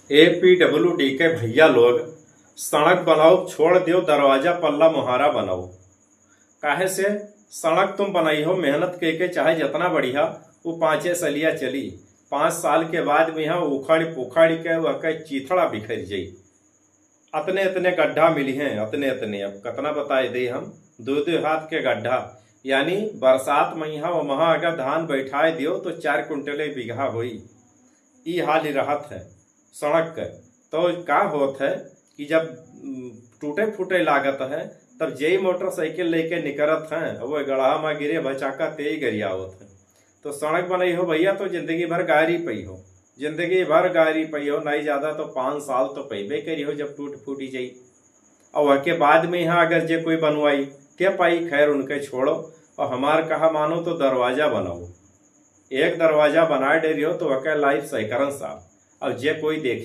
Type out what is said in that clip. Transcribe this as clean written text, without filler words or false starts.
APWD के भैया लोग सड़क बनाओ छोड़ दियो दरवाजा पल्ला मुहारा बनाओ। काहे से सड़क तुम बनाई हो मेहनत के चाहे जितना बढ़िया वो 5 सालिया चली, 5 साल के बाद में यहाँ उखड़ पुखड़ के वह चीथड़ा बिखर जाई। अतने अतने गड्ढा मिली हैं, अतने अतने अब कितना बताए दे हम, 2-2 हाथ के गड्ढा। यानी बरसात में यहाँ वहाँ अगर धान बैठाए दियो तो 4 कुंटले बीघा हुई। ई हाल ही रहत है सड़क के। तो का होत है कि जब टूटे फूटे लागत है तब जेई मोटरसाइकिल लेके निकलत हैं वो गढ़ा में गिरे बचाका ते ही गरिया होत है। तो सड़क बनाई हो भैया तो जिंदगी भर गाड़ी पई हो, जिंदगी भर गाड़ी पई हो, नहीं ज्यादा तो 5 साल तो पैबे करी हो जब टूट फूटी जाई। और के बाद में यहाँ अगर जे कोई बनवाई क्या पाई, खैर उनके छोड़ो। और हमार कहा मानो तो दरवाजा बनाओ, एक दरवाजा बनाए दे रही हो तो वह लाइफ सैकड़न साल। अब जे कोई देख